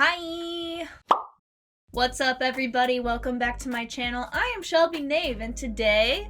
Hi! What's up, everybody? Welcome back to my channel. I am Shelby Nave, and today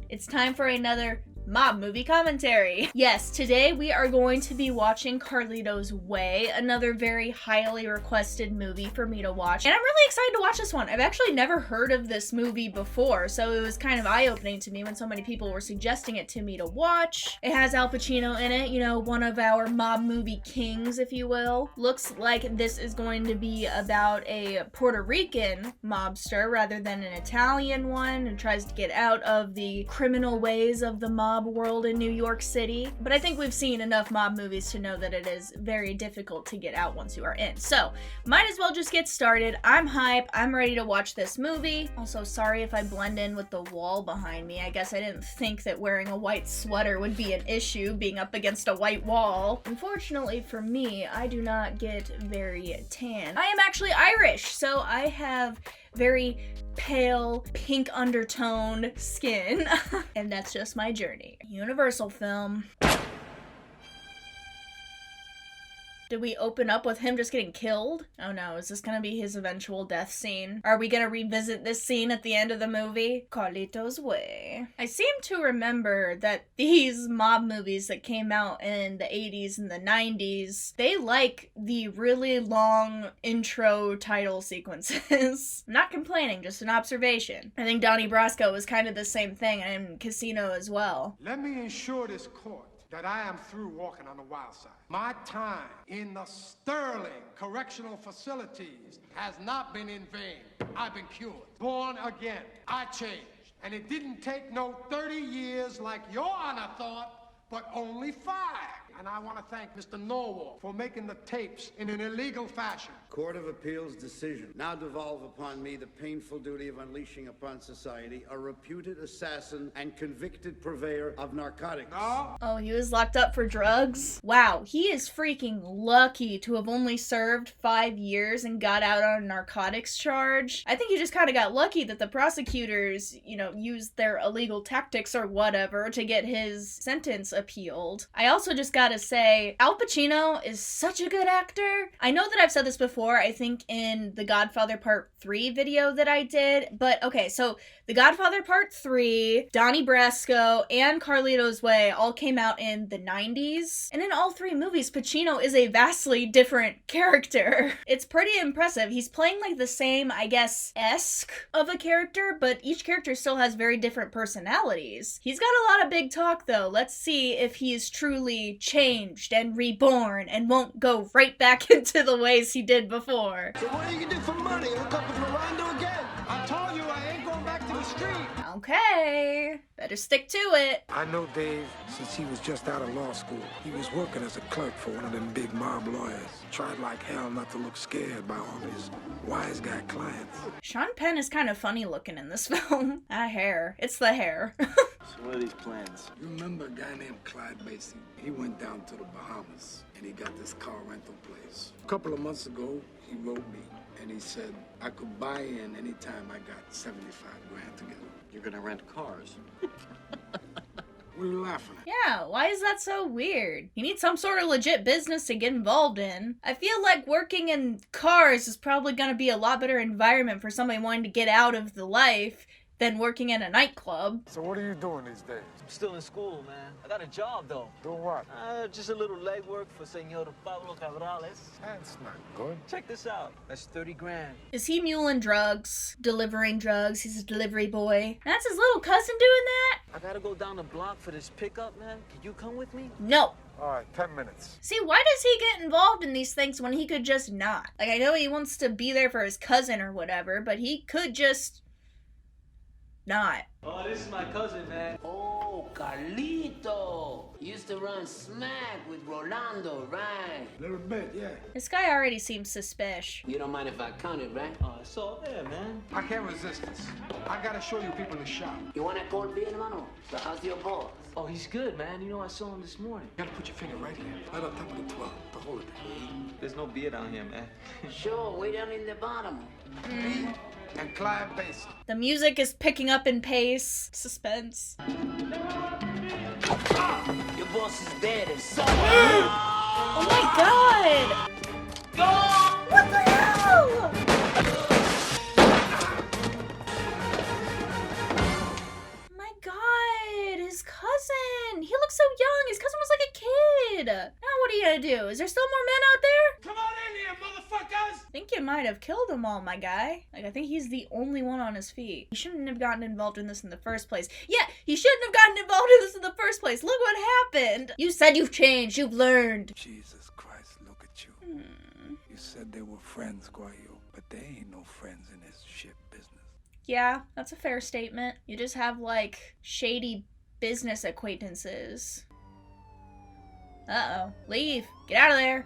it's time for another mob movie commentary. Yes, today we are going to be watching Carlito's Way, another very highly requested movie for me to watch. And I'm really excited to watch this one. I've actually never heard of this movie before, so it was kind of eye-opening to me when so many people were suggesting it to me to watch. It has Al Pacino in it, you know, one of our mob movie kings, if you will. Looks like this is going to be about a Puerto Rican mobster rather than an Italian one who tries to get out of the criminal ways of the mob world in New York City. But I think we've seen enough mob movies to know that it is very difficult to get out once you are in. So, might as well just get started. I'm hype. I'm ready to watch this movie. Also, sorry if I blend in with the wall behind me. I guess I didn't think that wearing a white sweater would be an issue, being up against a white wall. Unfortunately for me, I do not get very tan. I am actually Irish, so I have very pale, pink undertoned skin. And that's just my journey. Universal film. Did we open up with him just getting killed? Oh no, is this gonna be his eventual death scene? Are we gonna revisit this scene at the end of the movie? Carlito's Way. I seem to remember that these mob movies that came out in the 80s and the 90s, they like the really long intro title sequences. I'm not complaining, just an observation. I think Donnie Brasco was kind of the same thing in Casino as well. Let me assure this court that I am through walking on the wild side. My time in the Sterling Correctional Facilities has not been in vain. I've been cured, born again. I changed, and it didn't take no 30 years like your honor thought, but only 5. And I want to thank Mr. Norwalk for making the tapes in an illegal fashion. Court of Appeals decision. Now devolve upon me the painful duty of unleashing upon society a reputed assassin and convicted purveyor of narcotics. No. Oh, he was locked up for drugs? Wow, he is freaking lucky to have only served 5 years and got out on a narcotics charge. I think he just kind of got lucky that the prosecutors, you know, used their illegal tactics or whatever to get his sentence appealed. I also just gotta say, Al Pacino is such a good actor. I know that I've said this before, I think in the Godfather Part 3 video that I did, but okay, so The Godfather Part 3, Donnie Brasco, and Carlito's Way all came out in the 90s, and in all 3 movies, Pacino is a vastly different character. It's pretty impressive. He's playing like the same, I guess, esque of a character, but each character still has very different personalities. He's got a lot of big talk though. Let's see if he is truly changed and reborn and won't go right back into the ways he did before. So what are you gonna do for money? Hook up with Rolando again? I told you I ain't going back to the street. Okay, better stick to it. I know Dave since he was just out of law school. He was working as a clerk for one of them big mob lawyers. Tried like hell not to look scared by all his wise guy clients. Sean Penn is kind of funny looking in this film. That hair. It's the hair. So what are these plans? You remember a guy named Clyde Basie? He went down to the Bahamas and he got this car rental place. A couple of months ago, he wrote me and he said I could buy in anytime I got 75 grand together. You're gonna rent cars. What are you laughing at? Yeah, why is that so weird? You need some sort of legit business to get involved in. I feel like working in cars is probably gonna be a lot better environment for somebody wanting to get out of the life than working in a nightclub. So what are you doing these days? I'm still in school, man. I got a job, though. Doing what? Just a little legwork for Senor Pablo Cabrales. That's not good. Check this out. That's 30 grand. Is he muling drugs? Delivering drugs? He's a delivery boy. That's his little cousin doing that? I gotta go down the block for this pickup, man. Can you come with me? No. All right, 10 minutes. See, why does he get involved in these things when he could just not? Like, I know he wants to be there for his cousin or whatever, but he could just not. Oh, this is my cousin, man. Oh, Carlito! Used to run smack with Rolando, right? A little bit, yeah. This guy already seems suspicious. You don't mind if I count it, right? Oh, it's all there, man. I can't resist this. I gotta show you people the shop. You want to call me, hermano? So how's your boss? Oh, he's good, man. You know, I saw him this morning. You gotta put your finger right here, right on top of the 12, to hold it. There's no beer down here, man. Sure, way down in the bottom. Me and Clyde Basie. The music is picking up in pace. Suspense. Your boss is dead and so. Oh my god! What the there still more men out there? Come on in here, motherfuckers! I think you might have killed them all, my guy. Like, I think he's the only one on his feet. He shouldn't have gotten involved in this in the first place. Yeah, he shouldn't have gotten involved in this in the first place. Look what happened. You said you've changed. You've learned. Jesus Christ, look at you. You said they were friends, Guayo, but they ain't no friends in this shit business. Yeah, that's a fair statement. You just have, like, shady business acquaintances. Uh-oh. Leave. Get out of there.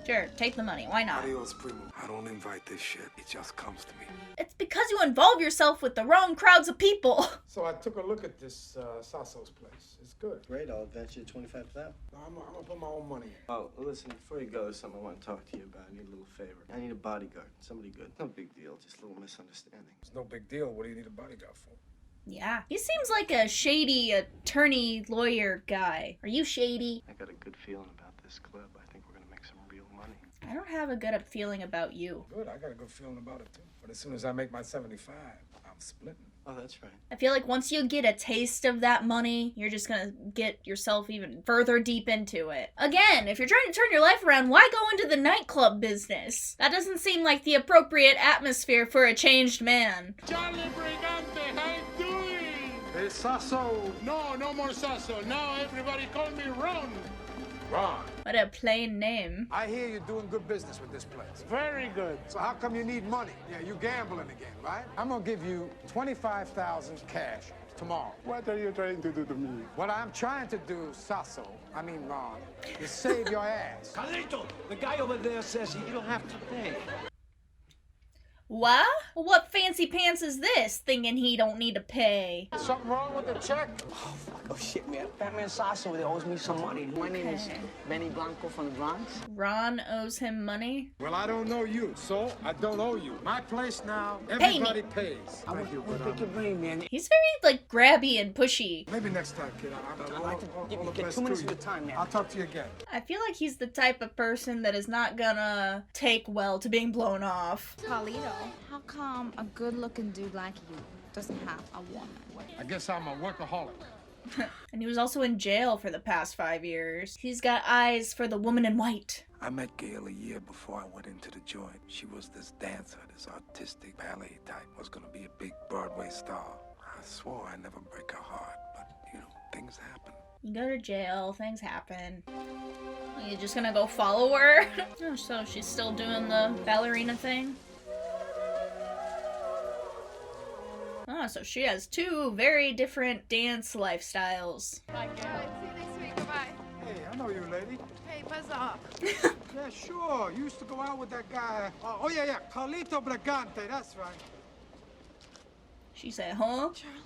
Sure, take the money. Why not? Adios, primo. I don't invite this shit. It just comes to me. It's because you involve yourself with the wrong crowds of people. So I took a look at this Sasso's place. It's good. Great, I'll advance you 25 for that. I'm gonna put my own money in. Oh, listen, before you go, there's something I want to talk to you about. I need a little favor. I need a bodyguard. Somebody good. No big deal, just a little misunderstanding. It's no big deal. What do you need a bodyguard for? Yeah. He seems like a shady attorney lawyer guy. Are you shady? I got a good feeling about this club. I think we're gonna make some real money. I don't have a good feeling about you. Good, I got a good feeling about it too. But as soon as I make my 75, I'm splitting. Oh, that's right. I feel like once you get a taste of that money, you're just gonna get yourself even further deep into it. Again, if you're trying to turn your life around, why go into the nightclub business? That doesn't seem like the appropriate atmosphere for a changed man. Charlie Brigante, how you doing? Hey, Sasso. No more Sasso. Now everybody call me Ron. Ron. What a plain name. I hear you're doing good business with this place. Very good. So how come you need money? Yeah, you gambling again, right? I'm gonna give you 25,000 cash tomorrow. What are you trying to do to me? What I'm trying to do, Sasso, Ron, is save your ass. Carlito, the guy over there says you don't have to pay. What? What fancy pants is this, thinking he don't need to pay? Something wrong with the check? Oh shit, man. Batman Sasso, they owes me some money. My name is Benny Blanco from the Bronx. Ron owes him money? Well, I don't know you, so I don't owe you. My place now, everybody pays. Thank you, but pick your brain, man. He's very, like, grabby and pushy. Maybe next time, kid. I'd like to get 2 minutes of your time, man. I'll talk to you again. I feel like he's the type of person that is not gonna take well to being blown off. Carlito, how come a good-looking dude like you doesn't have a woman? I guess I'm a workaholic. And he was also in jail for the past 5 years. He's got eyes for the woman in white. I met Gail a year before I went into the joint. She was this dancer, this artistic ballet type. Was gonna be a big Broadway star. I swore I'd never break her heart, but, you know, things happen. You go to jail, things happen. You just gonna go follow her? Oh, so she's still doing the ballerina thing? Oh, so she has 2 very different dance lifestyles. Bye, girl. See you next week. Bye-bye. Hey, I know you, lady. Hey, buzz off. Yeah, sure. You used to go out with that guy. Oh, yeah. Carlito Brigante, that's right. She said, huh? Charlie.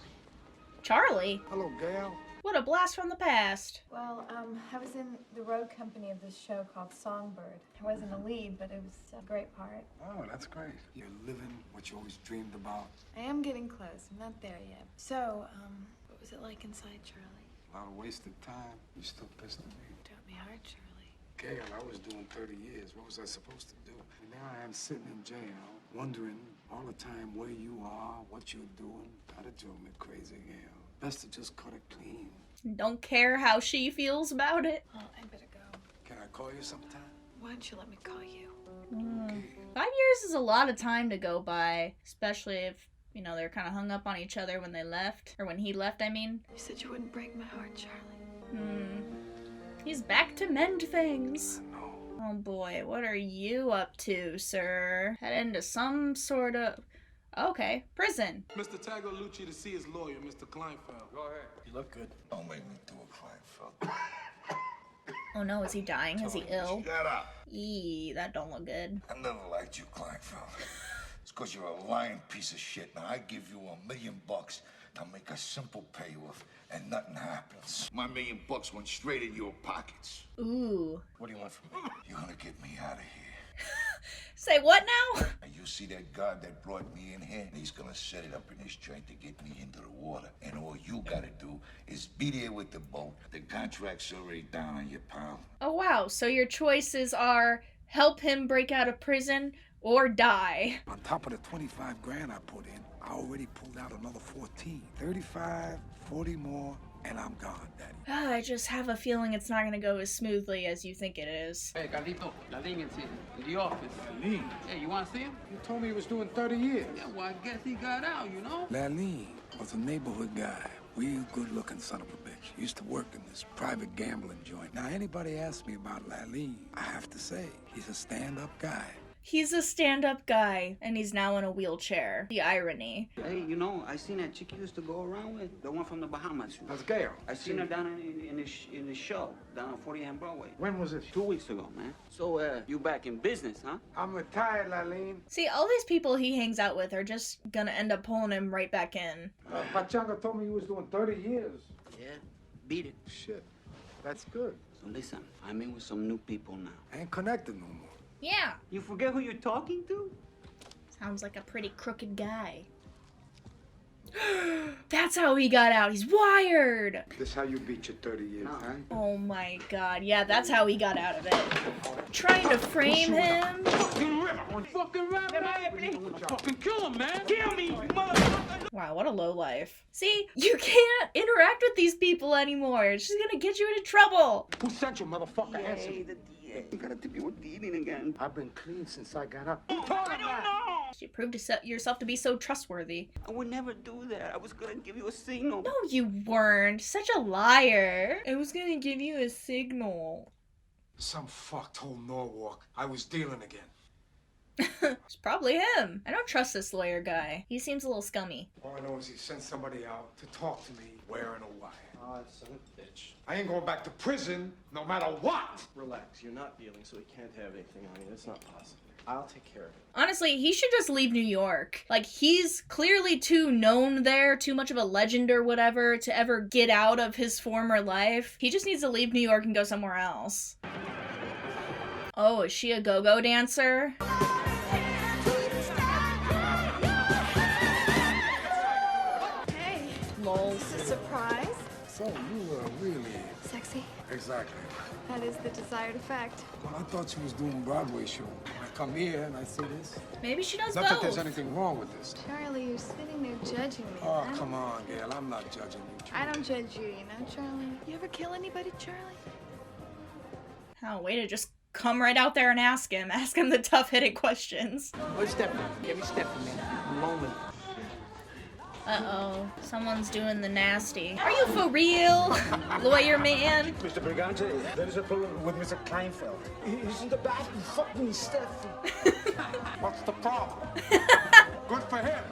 Charlie? Hello, Gail. What a blast from the past. Well, I was in the road company of this show called Songbird. I wasn't a lead, but it was a great part. Oh, that's great. You're living what you always dreamed about. I am getting close. I'm not there yet. So, what was it like inside, Charlie? A lot of wasted time. You still pissed at me. Don't be hard, Charlie. Gail, I was doing 30 years. What was I supposed to do? And now I am sitting in jail, wondering all the time where you are, what you're doing. That'd drove me crazy, Gail. Best to just cut it clean. Don't care how she feels about it. Well, I better go. Can I call you sometime? Why don't you let me call you? Okay. 5 years is a lot of time to go by, especially if, you know, they're kind of hung up on each other when they left. Or when he left, I mean. You said you wouldn't break my heart, Charlie. He's back to mend things. No. Oh boy, what are you up to, sir? Head into some sort of... Okay, prison. Mr. Taglialucci to see his lawyer, Mr. Kleinfeld. Go ahead. You look good. Don't make me do a Kleinfeld. Oh no, is he dying? Is he ill? Shut up. Eee, that don't look good. I never liked you, Kleinfeld. It's because you're a lying piece of shit. Now, I give you $1 million to make a simple payoff, and nothing happens. My $1 million went straight in your pockets. Ooh. What do you want from me? You're gonna get me out of here. Say what now? And you see that guard that brought me in here? He's gonna set it up in his joint to get me into the water. And all you gotta do is be there with the boat. The contract's already down on you, pal. Oh wow, so your choices are help him break out of prison or die. On top of the 25 grand I put in, I already pulled out another 14. 35, 40 more, and I'm gone, Daddy. I just have a feeling it's not gonna go as smoothly as you think it is. Hey, Carlito, Lalín is here, in the office. Lalín? Hey, you want to see him? You told me he was doing 30 years. Yeah, well, I guess he got out, you know? Lalín was a neighborhood guy. Real good-looking son of a bitch. Used to work in this private gambling joint. Now, anybody asks me about Lalín, I have to say, he's a stand-up guy. He's a stand-up guy, and he's now in a wheelchair. The irony. Hey, you know, I seen that chick you used to go around with, the one from the Bahamas. That's Gail. I seen her down in the show, down on 40 and Broadway. When was it? 2 weeks ago, man. So, you back in business, huh? I'm retired, Lalín. See, all these people he hangs out with are just gonna end up pulling him right back in. Pachanga told me he was doing 30 years. Yeah, beat it. Shit, that's good. So listen, I'm in with some new people now. Ain't connected no more. Yeah. You forget who you're talking to? Sounds like a pretty crooked guy. That's how he got out. He's wired. This how you beat your 30 years, huh? Oh my god. Yeah, that's how he got out of it. Trying to frame him. Fucking rap, man. Fucking kill him, man. Kill me, you motherfucker. Wow, what a low life. See, you can't interact with these people anymore. It's just gonna get you into trouble. Who sent you, motherfucker? Answer me. The DA. You gotta tip you dealing again. I've been clean since I got up. I don't know. You proved yourself to be so trustworthy. I would never do that. I was gonna give you a signal. No, you weren't. Such a liar. I was gonna give you a signal. Some fuck told Norwalk I was dealing again. It's probably him. I don't trust this lawyer guy. He seems a little scummy. All I know is he sent somebody out to talk to me where and why. Oh, son of a bitch. I ain't going back to prison no matter what. Relax, you're not dealing, so he can't have anything on you. That's not possible. I'll take care of it. Honestly, he should just leave New York. Like, he's clearly too known there, too much of a legend or whatever, to ever get out of his former life. He just needs to leave New York and go somewhere else. Oh, is she a go-go dancer? Hey, Lol. it's a surprise. So, you were really... Sexy. Exactly. That is the desired effect. Well, I thought she was doing Broadway show. I come here and I see this. Maybe she does Not both. that there's anything wrong with this. Charlie, you're sitting there judging me. Oh, come on, Gail. I'm not judging you. I don't judge you, you know, Charlie. You ever kill anybody, Charlie? Oh, way to just come right out there and ask him. Ask him the tough-hitting questions. Where's Stephanie? Give me Stephanie, man. Moment. Uh-oh. Someone's doing the nasty. Are you for real? Lawyer man? Mr. Brigante, there is a problem with Mr. Kleinfeld. He's in the bathroom fucking Steffi. What's the problem? Good for him.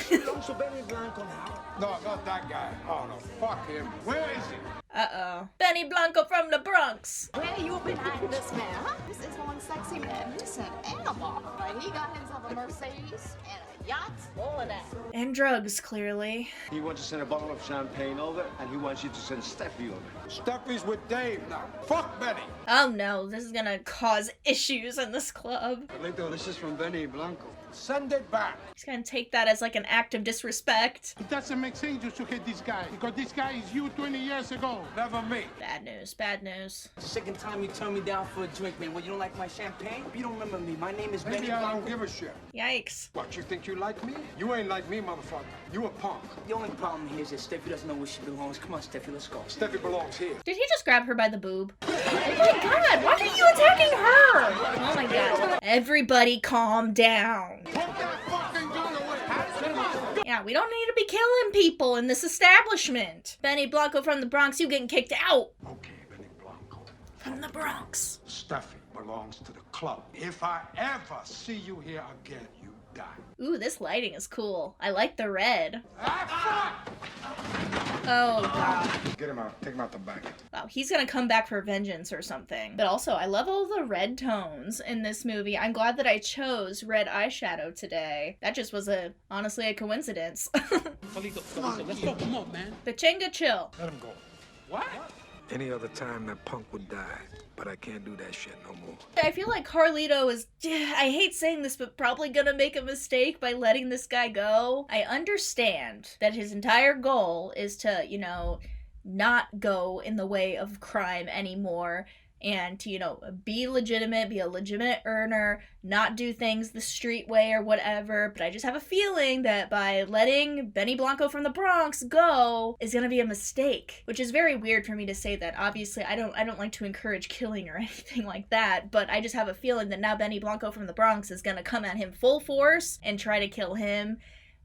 She belongs to Benny Blanco now. No, not that guy. Oh, no, fuck him. Where is he? Uh-oh. Benny Blanco from the Bronx. Where you been hiding this man, huh? This is one sexy man. He's an animal. Right? He got himself a Mercedes and a yacht, all of that. And drugs, clearly. He wants to send a bottle of champagne over, and he wants you to send Steffi over. Steffi's with Dave now. Fuck Benny. Oh no, this is gonna cause issues in this club. Carlito, this is from Benny Blanco. Send it back. He's gonna take that as like an act of disrespect. It doesn't make sense you should hit this guy, because this guy is you 20 years ago. Never me. Bad news, bad news. The second time you turned me down for a drink, man. Well, you don't like my champagne? You don't remember me. My name is Benny Maybe I Blanco. don't give a shit. Yikes. What, you think you like me? You ain't like me, motherfucker. You a punk. The only problem here is that Steffi doesn't know where she belongs. Come on, Steffi, let's go. Steffi belongs here. Did he just grab her by the boob? Oh my god, why are you attacking her? Oh my god. Everybody calm down. Put that fucking gun away. Yeah, we don't need to be killing people in this establishment. Benny Blanco from the Bronx, you getting kicked out. Okay, Benny Blanco. From the Bronx. Steffi belongs to the club. If I ever see you here again, you die. Ooh, this lighting is cool. I like the red. Ah, Oh god. fuck! Get him out. Take him out the back. Wow, he's gonna come back for vengeance or something. But also, I love all the red tones in this movie. I'm glad that I chose red eyeshadow today. That just was honestly a coincidence. Carlito, let's go. Come on, man. Pachinga chill. Let him go. What? Any other time that punk would die, but I can't do that shit no more. I feel like Carlito is, I hate saying this, but probably gonna make a mistake by letting this guy go. I understand that his entire goal is to, you know, not go in the way of crime anymore. and to, you know, be legitimate, be a legitimate earner, not do things the street way or whatever. But I just have a feeling that by letting Benny Blanco from the Bronx go is gonna be a mistake, which is very weird for me to say that. Obviously, I don't like to encourage killing or anything like that, but I just have a feeling that now Benny Blanco from the Bronx is gonna come at him full force and try to kill him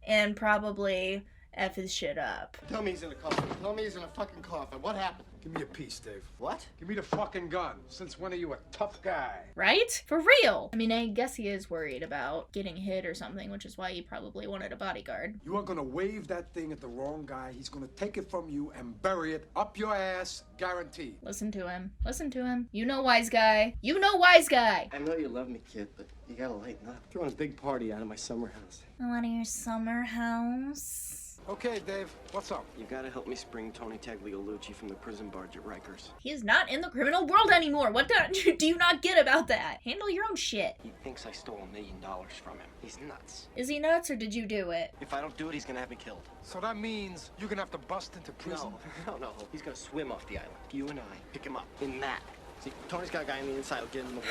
and probably F his shit up. Tell me he's in a coffin. Tell me he's in a fucking coffin. What happened? Give me a piece, Dave. What? Give me the fucking gun. Since when are you a tough guy? Right? For real. I mean, I guess he is worried about getting hit or something, which is why he probably wanted a bodyguard. You are gonna wave that thing at the wrong guy. He's gonna take it from you and bury it up your ass, guaranteed. Listen to him. Listen to him. You know, wise guy. You know, wise guy. I know you love me, kid, but you gotta lighten up. Throwing a big party out of my summer house. Out of your summer house? Okay, Dave, what's up? You gotta help me spring Tony Tagliolucci from the prison barge at Rikers. He is not in the criminal world anymore. What do you not get about that? Handle your own shit. He thinks I stole $1 million from him. He's nuts. Is he nuts or did you do it? If I don't do it, he's gonna have me killed. So that means you're gonna have to bust into prison? No. He's gonna swim off the island. You and I pick him up in that. See, Tony's got a guy on the inside who'll get in the water.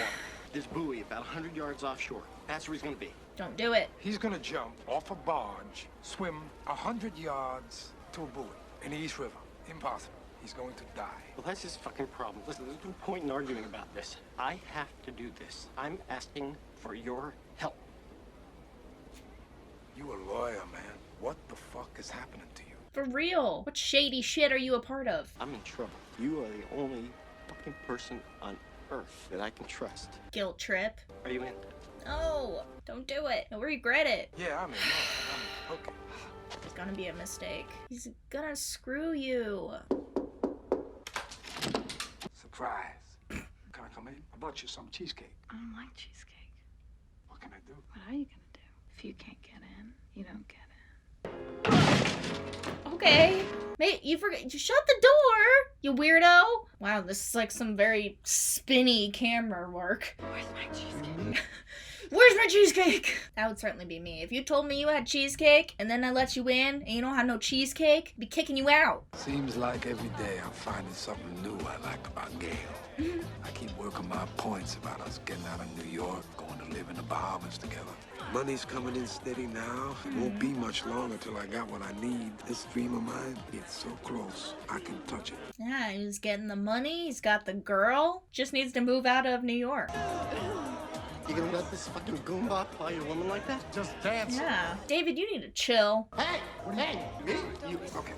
This buoy about 100 yards offshore. That's where he's gonna be. Don't do it. He's gonna jump off a barge, swim 100 yards to a buoy in the East River. Impossible. He's going to die. Well, that's his fucking problem. Listen, there's no point in arguing about this. I have to do this. I'm asking for your help. You a lawyer, man. What the fuck is happening to you? For real. What shady shit are you a part of? I'm in trouble. You are the only fucking person on earth that I can trust. Guilt trip. Are you in? No, don't do it. You'll regret it. Yeah, I'm in. Okay. It's gonna be a mistake. He's gonna screw you. Surprise. Can I come in? I bought you some cheesecake. I don't like cheesecake. What can I do? What are you gonna do? If you can't get in, you don't get in. Okay. Mate, you forgot. You shut the door, you weirdo. Wow, this is like some very spinny camera work. Where's my cheesecake? Where's my cheesecake? That would certainly be me. If you told me you had cheesecake and then I let you in and you don't have no cheesecake, I'd be kicking you out. Seems like every day I'm finding something new I like about Gail. I keep working my points about us getting out of New York, going to live in the Bahamas together. Money's coming in steady now. It won't be much longer till I got what I need. This dream of mine, it's so close, I can touch it. Yeah, he's getting the money, he's got the girl, just needs to move out of New York. You gonna let this fucking goomba play your woman like that? Just dance. Yeah. David, you need to chill. Hey! Hey! Me? You. Okay.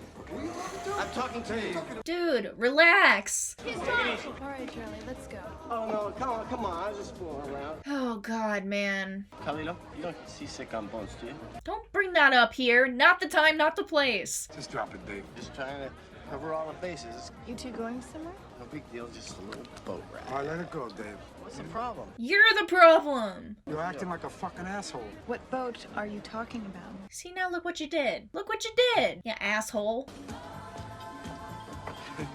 I'm talking to you. Dude, relax. He's fine. All right, Charlie, let's go. Oh, no, come on. I was just fooling around. Oh, God, man. Carlito, you don't get seasick on boats, do you? Don't bring that up here. Not the time, not the place. Just drop it, Dave. Just trying to cover all the bases. You two going somewhere? No big deal, just a little boat ride. All right, let it go, Dave. What's the problem? You're the problem. You're acting like a fucking asshole. What boat are you talking about? See, now look what you did. Look what you did, you asshole.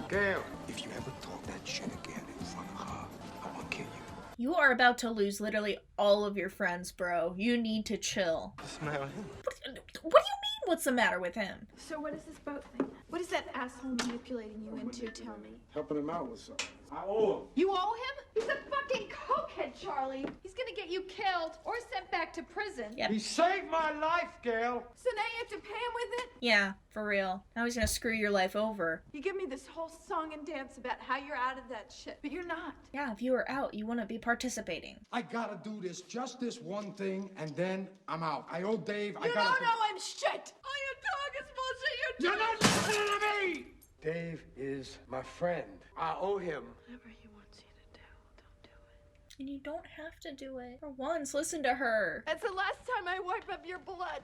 Gail, if you ever talk that shit again in front of her, I'm gonna kill you. You are about to lose literally all of your friends, bro. You need to chill. What's the matter with him? What do you mean, what's the matter with him? So what is this boat thing? What is that asshole manipulating you into? Tell me. Helping him out with something. I owe him. You owe him? He's a fucking cokehead, Charlie. He's gonna get you killed or sent back to prison. Yep. He saved my life, Gail. So now you have to pay him with it? Yeah, for real. Now he's gonna screw your life over. You give me this whole song and dance about how you're out of that shit, but you're not. Yeah, if you were out, you wouldn't be participating. I gotta do this, just this one thing, and then I'm out. I owe Dave. You don't know I'm shit. All you talk is bullshit. You're not listening to me! Dave is my friend. I owe him. Whatever he wants you to do, don't do it. And you don't have to do it. For once, listen to her. That's the last time I wipe up your blood.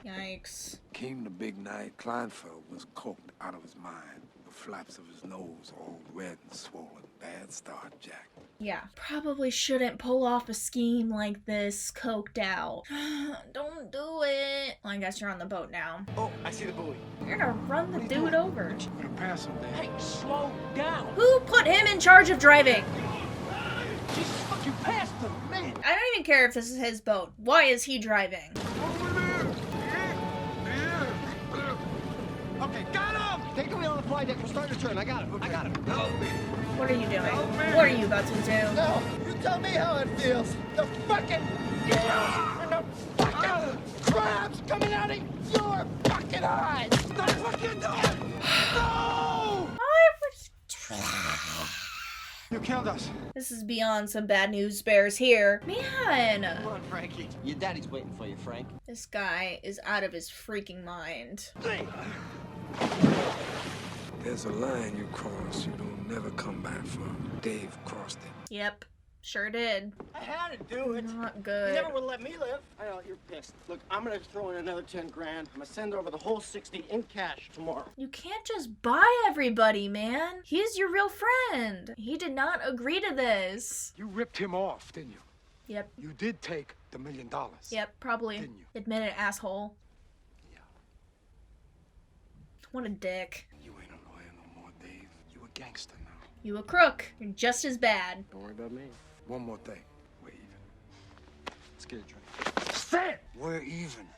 Yikes. Came the big night. Kleinfeld was coked out of his mind. The flaps of his nose all red and swollen. Bad start, Jack. Yeah, probably shouldn't pull off a scheme like this, coked out. Don't do it. Well, I guess you're on the boat now. Oh, I see the buoy. You're gonna run the dude over. I'm gonna pass him, Dave. Hey, slow down. Who put him in charge of driving? Jesus fuck, you passed him, man. I don't even care if this is his boat. Why is he driving? Okay, got him! Take a wheel on the fly deck. We'll start your turn. I got it. I got it. Help me. What are you doing? What are you about to do? No, you tell me how it feels. The fucking gills and the fucking crabs coming out of your fucking eyes. Stop fucking doing. No! You killed us. This is beyond some bad news bears here. Man! Come on, Frankie. Your daddy's waiting for you, Frank. This guy is out of his freaking mind. There's a line you cross you don't never come back from. Dave crossed it. Yep, sure did. I had to do it. Not good. You never would let me live. I know, you're pissed. Look, I'm gonna throw in another 10 grand. I'm gonna send over the whole 60 in cash tomorrow. You can't just buy everybody, man. He's your real friend. He did not agree to this. You ripped him off, didn't you? Yep. You did take the $1 million. Yep, probably. Didn't you? Admit it, asshole. Yeah. What a dick. You ain't a lawyer no more, Dave. You a gangster now. You a crook. You're just as bad. Don't worry about me. One more thing. We're even. Let's get a drink. Say it! We're even.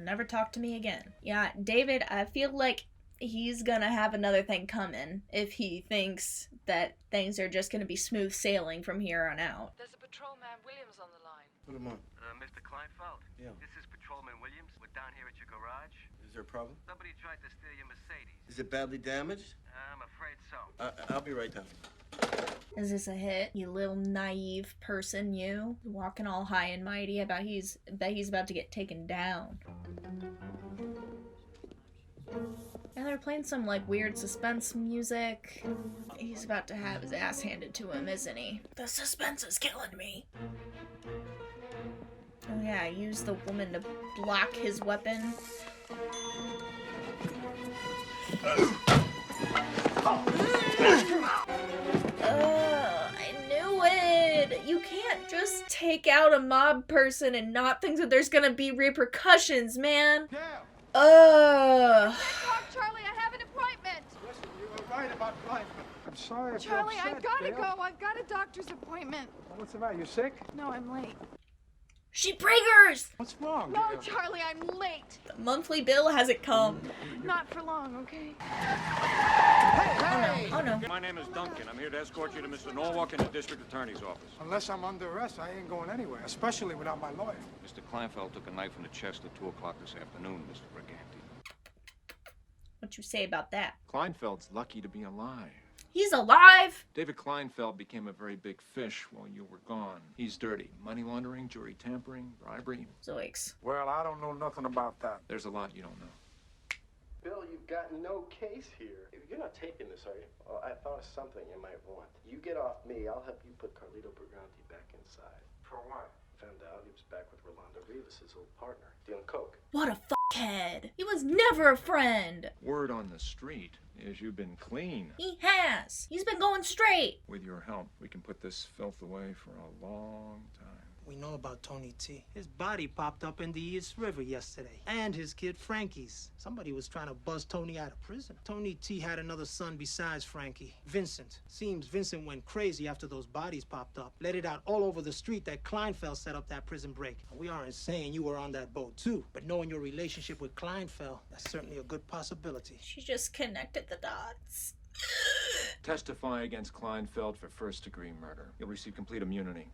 Never talk to me again. Yeah, David, I feel like he's gonna have another thing coming if he thinks that things are just gonna be smooth sailing from here on out. There's a patrolman Williams on the line. Put him on. Mr. Kleinfeld? Yeah. This is Patrolman Williams. We're down here at your garage. Is there a problem? Somebody tried to steal your Mercedes. Is it badly damaged? I'm afraid so. I'll be right down. Is this a hit? You little naive person, you? Walking all high and mighty about he's about to get taken down. And they're playing some like weird suspense music. He's about to have his ass handed to him, isn't he? The suspense is killing me. Oh yeah, use the woman to block his weapon. I knew it! You can't just take out a mob person and not think that there's gonna be repercussions, man. Yeah. Charlie, I have an appointment. Listen, you were right about life. I'm sorry if Charlie, you're upset, I've got to Gail. go. I've got a doctor's appointment. What's the matter? You sick? No, I'm late. She briggers! What's wrong? No, Gail? Charlie, I'm late. The monthly bill hasn't come. Not for long, okay? Hey! Oh no. My name is Duncan. I'm here to escort you to Mr. Norwalk in the district attorney's office. Unless I'm under arrest, I ain't going anywhere, especially without my lawyer. Mr. Kleinfeld took a knife from the chest at 2 o'clock this afternoon, Mr. Briganti. What you say about that? Kleinfeld's lucky to be alive. He's alive! David Kleinfeld became a very big fish while you were gone. He's dirty. Money laundering, jury tampering, bribery. Zoinks. Well, I don't know nothing about that. There's a lot you don't know. Bill, you've got no case here. You're not taking this, are you? Well, I thought of something you might want. You get off me, I'll help you put Carlito Briganti back inside. For what? Found out he was back with Rolando Rivas, his old partner, dealing coke. What a fuckhead! He was never a friend! Word on the street is you've been clean. He has! He's been going straight! With your help, we can put this filth away for a long time. We know about Tony T. His body popped up in the East River yesterday. And his kid Frankie's. Somebody was trying to buzz Tony out of prison. Tony T had another son besides Frankie, Vincent. Seems Vincent went crazy after those bodies popped up. Let it out all over the street that Kleinfeld set up that prison break. We aren't saying you were on that boat too, but knowing your relationship with Kleinfeld, that's certainly a good possibility. She just connected the dots. Testify against Kleinfeld for first-degree murder. You'll receive complete immunity.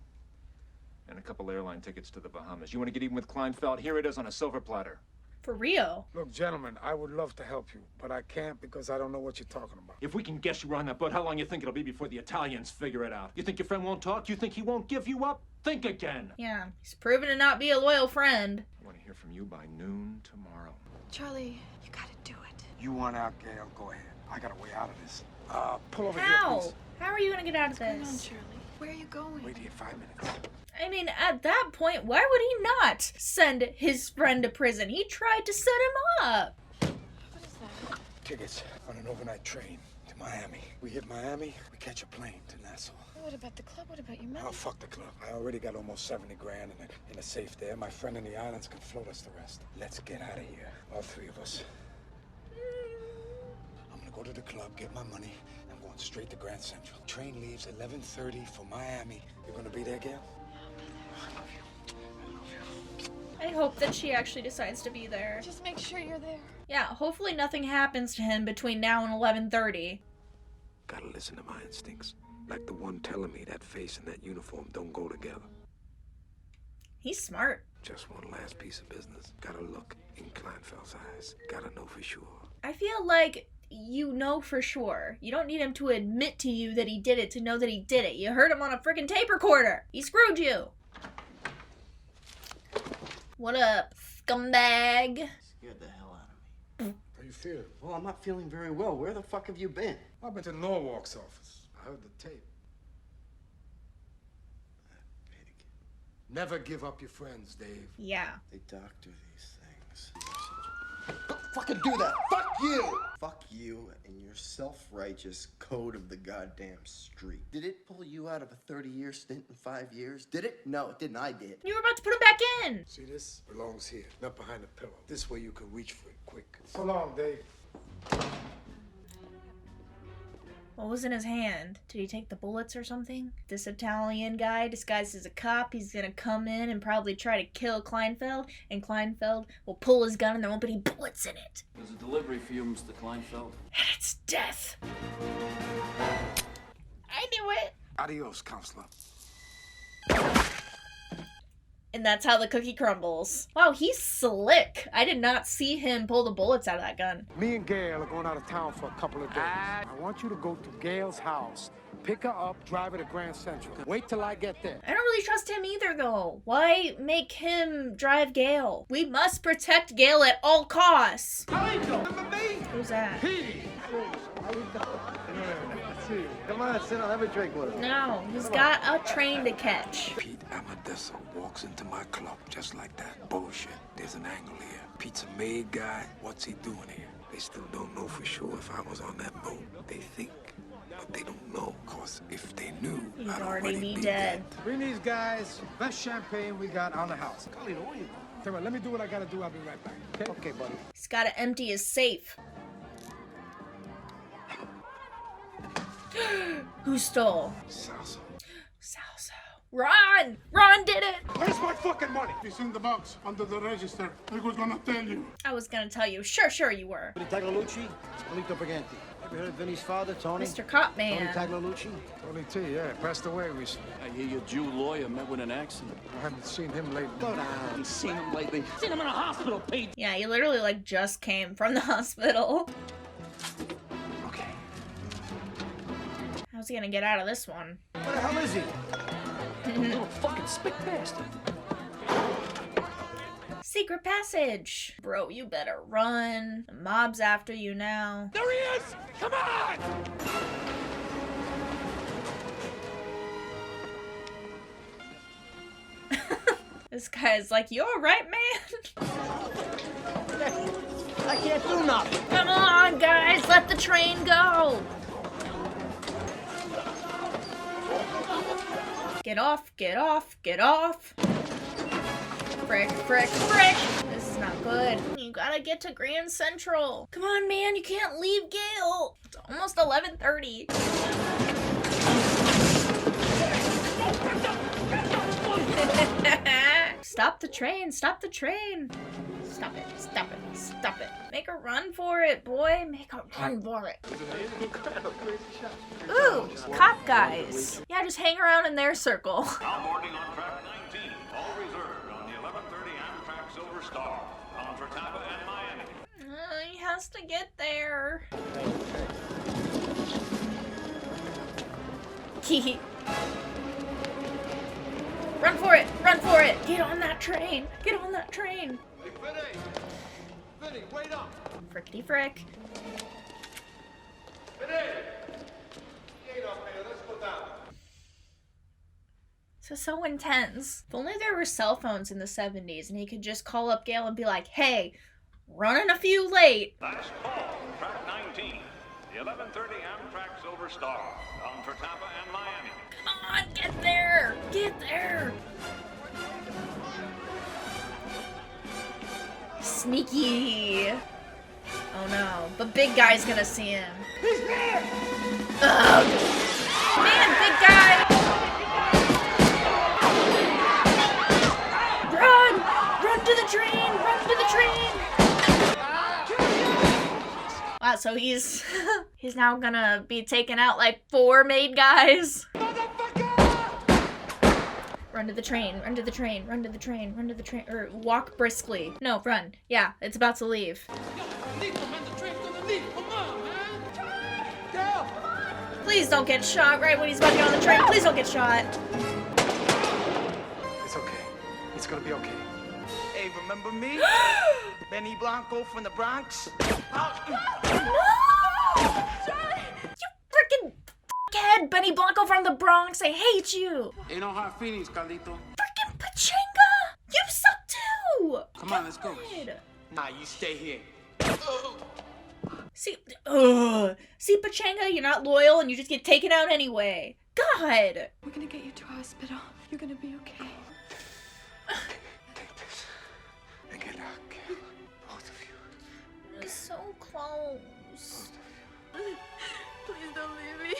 And a couple airline tickets to the Bahamas. You want to get even with Kleinfeld? Here it is on a silver platter. For real? Look, gentlemen, I would love to help you, but I can't because I don't know what you're talking about. If we can guess you were on that boat, how long you think it'll be before the Italians figure it out? You think your friend won't talk? You think he won't give you up? Think again. Yeah, he's proven to not be a loyal friend. I want to hear from you by noon tomorrow. Charlie, you gotta do it. You want out, Gail? Go ahead. I got a way out of this. Pull over How? here, please. How are you gonna get out of Come on, this? Charlie. Where are you going? Wait here 5 minutes. I mean, at that point, why would he not send his friend to prison? He tried to set him up. What is that? Tickets on an overnight train to Miami. We hit Miami, we catch a plane to Nassau. What about the club? What about your money? Oh, fuck the club. I already got almost 70 grand in a safe there. My friend in the islands can float us the rest. Let's get out of here. All three of us. I'm gonna go to the club, get my money. I'm going straight to Grand Central. Train leaves 11:30 for Miami. You're gonna be there, Gail? I hope that she actually decides to be there. Just make sure you're there. Yeah, hopefully nothing happens to him between now and 11:30. Gotta listen to my instincts. Like the one telling me that face and that uniform don't go together. He's smart. Just one last piece of business. Gotta look in Kleinfeld's eyes. Gotta know for sure. I feel like you know for sure. You don't need him to admit to you that he did it to know that he did it. You heard him on a freaking tape recorder. He screwed you. What up, scumbag? Scared the hell out of me. How you feeling? Well, I'm not feeling very well. Where the fuck have you been? I've been to Norwalk's office. I heard the tape. Never give up your friends, Dave. Yeah. They doctor these things. Don't fucking do that! Fuck you! Fuck you and your self-righteous code of the goddamn street. Did it pull you out of a 30-year stint in 5 years? Did it? No, it didn't. I did. You were about to put him back in. See, this belongs here, not behind the pillow. This way you can reach for it quick. So long, Dave. What was in his hand? Did he take the bullets or something? This Italian guy disguised as a cop, he's gonna come in and probably try to kill Kleinfeld, and Kleinfeld will pull his gun and there won't be any bullets in it. There's a delivery for you, Mr. Kleinfeld. And it's death. I knew it. Adios, counselor. And that's how the cookie crumbles. Wow, he's slick. I did not see him pull the bullets out of that gun. Me and Gail are going out of town for a couple of days. I want you to go to Gail's house, pick her up, drive her to Grand Central. Wait till I get there. I don't really trust him either, though. Why make him drive Gail? We must protect Gail at all costs. Carlito, remember me? Who's that? Petey. Come on, sit down, have a drink with us. No, he's got a train to catch. Pete Amadesso walks into my club just like that. Bullshit. There's an angle here. Pete's a made guy. What's he doing here? They still don't know for sure if I was on that boat. They think, but they don't know. Cause if they knew, He'd I'd already be dead. Bring these guys best champagne we got on the house. Carlito, what are you doing? Tell me, let me do what I gotta do. I'll be right back. Okay, okay, buddy. He's gotta empty his safe. Who stole? Salsa. Salsa. Ron! Ron did it! Where's my fucking money? It's in the box, under the register. I was gonna tell you. I was gonna tell you. Sure you were. Tony Taglialucci, Carlito Briganti. Ever heard of Vinny's father, Tony? Mr. Cop Man. Tony Taglialucci? Tony T, yeah, passed away recently. I hear your Jew lawyer met with an accident. I haven't seen him lately. Go down. I haven't seen him lately. Seen him in a hospital, Pete. Yeah, he literally like just came from the hospital. Okay. How's he gonna get out of this one? Where the hell is he? Little fucking spick bastard. Secret passage. Bro, you better run. The mob's after you now. There he is! Come on! This guy's like, you alright, man? I can't do nothing. Come on, guys, let the train go. Get off, get off, get off. Frick, frick, frick. This is not good. You gotta get to Grand Central. Come on, man, you can't leave Gail. It's almost 11:30. Stop the train, stop the train. Stop it, stop it, stop it. Make a run for it, boy. Make a run for it. Ooh, cop guys. Yeah, just hang around in their circle. Now boarding on track 19, all reserved on the 11:30 Amtrak Silver Star, bound for Tampa and Miami. He has to get there. Hee Run for it! Run for it! Get on that train! Get on that train! Hey, Vinny! Vinny, wait up! Frickety frick. Vinny! Get up here, let's go down. This is so intense. If only there were cell phones in the 70s and he could just call up Gail and be like, hey, running a few late. Last call, track 19, the 11:30 Amtrak Silver Star, bound for Tampa and Miami. Come on, get there! Get there! Sneaky! Oh no, the big guy's gonna see him. He's there! Ugh! Man, big guy! Run! Run to the so he's he's now gonna be taking out like 4 maid guys. Run to the train, run to the train, run to the train, run to the train, or walk briskly. No, run. Yeah, it's about to leave. Please don't get shot right when he's about to get on the train. Please don't get shot. It's okay. It's gonna be okay. Hey, remember me? Benny Blanco from the Bronx? No! You freaking head, Benny Blanco from the Bronx. I hate you. Ain't no hard feelings, Carlito. Freaking Pachenga! You suck too! Come on, let's go. God. Nah, you stay here. See, Pachanga, you're not loyal and you just get taken out anyway. God! We're gonna get you to hospital. You're gonna be okay. Take this and get out, kill both of you. It's so close. Please don't leave me.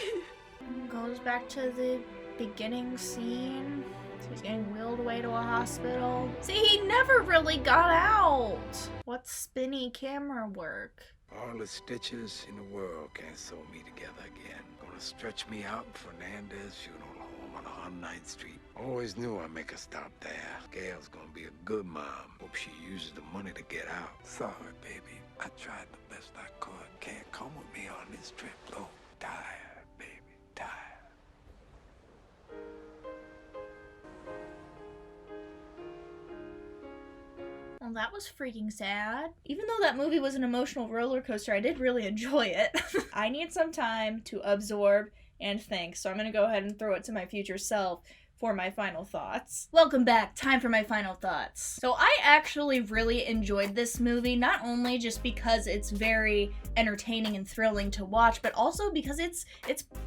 Goes back to the beginning scene. So he's getting wheeled away to a hospital. See, he never really got out. What's spinny camera work? All the stitches in the world can't sew me together again. Gonna stretch me out in Fernandez funeral home on 109th Street. Always knew I'd make her stop there. Gail's gonna be a good mom. Hope she uses the money to get out. Sorry, baby. I tried the best I could. Can't come with me on this trip, though. Tired, baby. Tired. Well, that was freaking sad. Even though that movie was an emotional roller coaster, I did really enjoy it. I need some time to absorb and think, so I'm gonna go ahead and throw it to my future self for my final thoughts. Welcome back, time for my final thoughts. So I actually really enjoyed this movie, not only just because it's very entertaining and thrilling to watch, but also because it's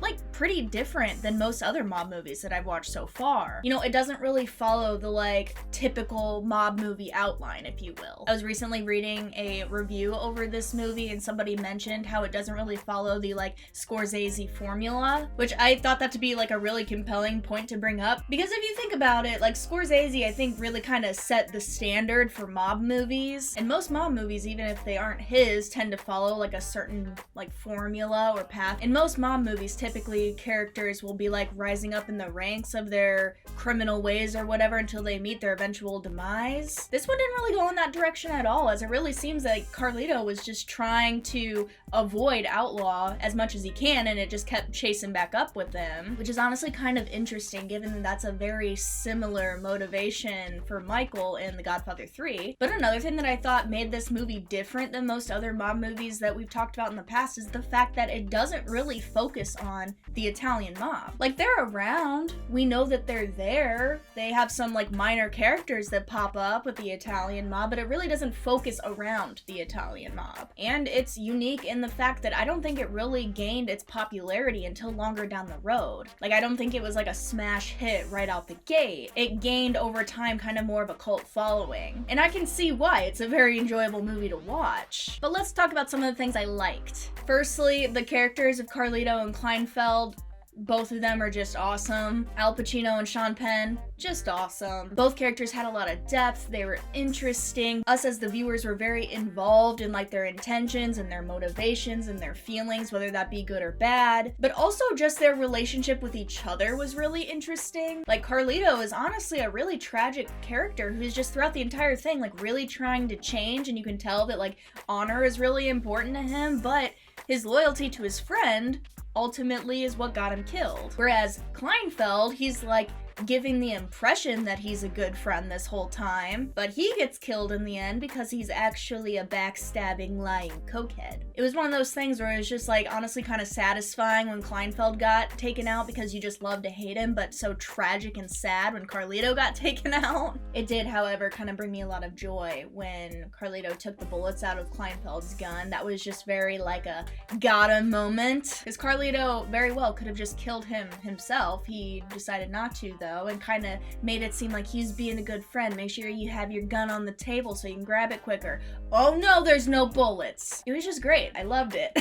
like pretty different than most other mob movies that I've watched so far. You know, it doesn't really follow the like typical mob movie outline, if you will. I was recently reading a review over this movie and somebody mentioned how it doesn't really follow the like Scorsese formula, which I thought that to be like a really compelling point to bring up. Because if you think about it, like Scorsese, I think really kind of set the standard for mob movies. And most mob movies, even if they aren't his, tend to follow like a certain like formula or path. In most mob movies, typically characters will be like rising up in the ranks of their criminal ways or whatever until they meet their eventual demise. This one didn't really go in that direction at all, as it really seems like Carlito was just trying to avoid Outlaw as much as he can, and it just kept chasing back up with them, which is honestly kind of interesting given that that's a very similar motivation for Michael in The Godfather 3. But another thing that I thought made this movie different than most other mob movies that we've talked about in the past is the fact that it doesn't really focus on the Italian mob. Like, they're around, we know that they're there, they have some like minor characters that pop up with the Italian mob, but it really doesn't focus around the Italian mob. And it's unique in the fact that I don't think it really gained its popularity until longer down the road. Like, I don't think it was like a smash hit right out the gate. It gained over time kind of more of a cult following. And I can see why. It's a very enjoyable movie to watch. But let's talk about some of the things I liked. Firstly, the characters of Carlito and Kleinfeld. Both of them are just awesome. Al Pacino and Sean Penn, just awesome. Both characters had a lot of depth, they were interesting. Us as the viewers were very involved in like their intentions and their motivations and their feelings, whether that be good or bad. But also just their relationship with each other was really interesting. Like, Carlito is honestly a really tragic character who's just throughout the entire thing like really trying to change, and you can tell that like honor is really important to him, but his loyalty to his friend ultimately is what got him killed. Whereas Kleinfeld, he's like giving the impression that he's a good friend this whole time, but he gets killed in the end because he's actually a backstabbing, lying cokehead. It was one of those things where it was just like honestly kind of satisfying when Kleinfeld got taken out because you just love to hate him, but so tragic and sad when Carlito got taken out. It did, however, kind of bring me a lot of joy when Carlito took the bullets out of Kleinfeld's gun. That was just very like a got him moment, because Carlito very well could have just killed him himself. He decided not to though, though, and kind of made it seem like he's being a good friend. Make sure you have your gun on the table so you can grab it quicker. Oh no, there's no bullets. It was just great. I loved it.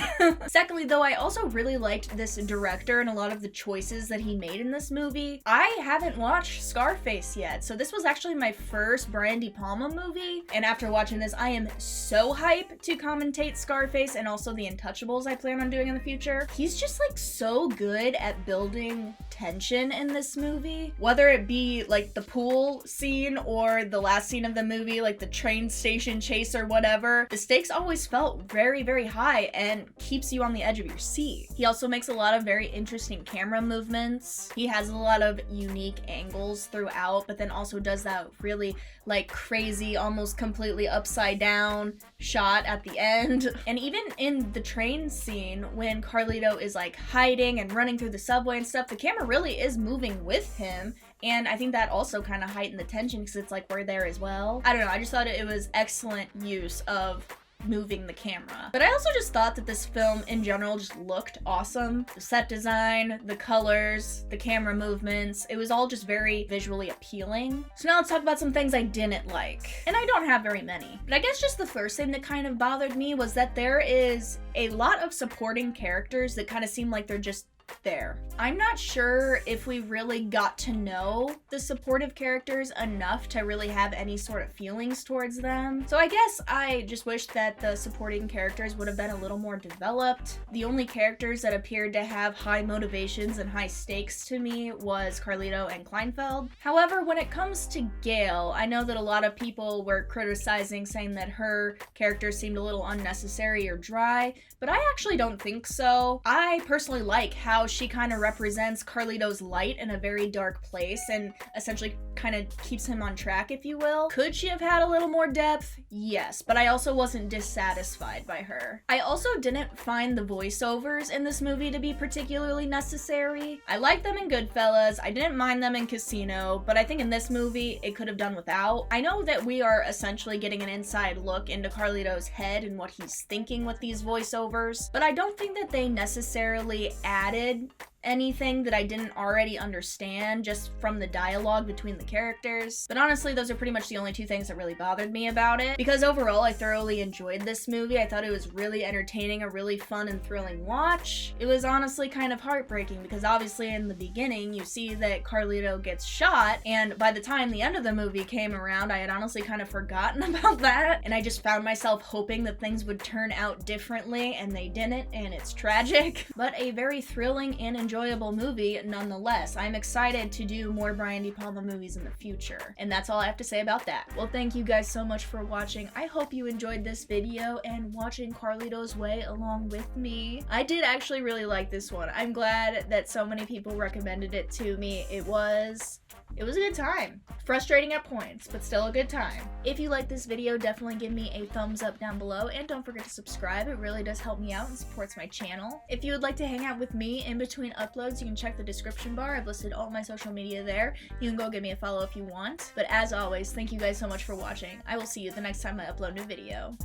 Secondly, though, I also really liked this director and a lot of the choices that he made in this movie. I haven't watched Scarface yet, so this was actually my first Brian De Palma movie, and after watching this, I am so hyped to commentate Scarface and also The Untouchables I plan on doing in the future. He's just like so good at building tension in this movie, whether it be like the pool scene or the last scene of the movie, like the train station chase or whatever. The stakes always felt very, very high and keeps you on the edge of your seat. He also makes a lot of very interesting camera movements. He has a lot of unique angles throughout, but then also does that really like crazy, almost completely upside down shot at the end. And even in the train scene, when Carlito is like hiding and running through the subway and stuff, the camera really is moving with him. And I think that also kind of heightened the tension because it's like we're there as well. I don't know, I just thought it was excellent use of moving the camera. But I also just thought that this film in general just looked awesome. The set design, the colors, the camera movements, it was all just very visually appealing. So now let's talk about some things I didn't like. And I don't have very many. But I guess just the first thing that kind of bothered me was that there is a lot of supporting characters that kind of seem like they're just there. I'm not sure if we really got to know the supportive characters enough to really have any sort of feelings towards them. So I guess I just wish that the supporting characters would have been a little more developed. The only characters that appeared to have high motivations and high stakes to me was Carlito and Kleinfeld. However, when it comes to Gail, I know that a lot of people were criticizing, saying that her character seemed a little unnecessary or dry, but I actually don't think so. I personally like how she kind of represents Carlito's light in a very dark place and essentially kind of keeps him on track, if you will. Could she have had a little more depth? Yes, but I also wasn't dissatisfied by her. I also didn't find the voiceovers in this movie to be particularly necessary. I liked them in Goodfellas, I didn't mind them in Casino, but I think in this movie it could have done without. I know that we are essentially getting an inside look into Carlito's head and what he's thinking with these voiceovers, but I don't think that they necessarily added anything that I didn't already understand just from the dialogue between the characters. But honestly, those are pretty much the only two things that really bothered me about it, because overall I thoroughly enjoyed this movie. I thought it was really entertaining, a really fun and thrilling watch. It was honestly kind of heartbreaking because obviously in the beginning you see that Carlito gets shot, and by the time the end of the movie came around, I had honestly kind of forgotten about that, and I just found myself hoping that things would turn out differently, and they didn't, and it's tragic. But a very thrilling and enjoyable movie nonetheless. I'm excited to do more Brian De Palma movies in the future. And that's all I have to say about that. Well, thank you guys so much for watching. I hope you enjoyed this video and watching Carlito's Way along with me. I did actually really like this one. I'm glad that so many people recommended it to me. It was a good time. Frustrating at points, but still a good time. If you like this video, definitely give me a thumbs up down below, and don't forget to subscribe. It really does help me out and supports my channel. If you would like to hang out with me in between uploads, you can check the description bar. I've listed all my social media there. You can go give me a follow if you want. But as always, thank you guys so much for watching. I will see you the next time I upload a new video.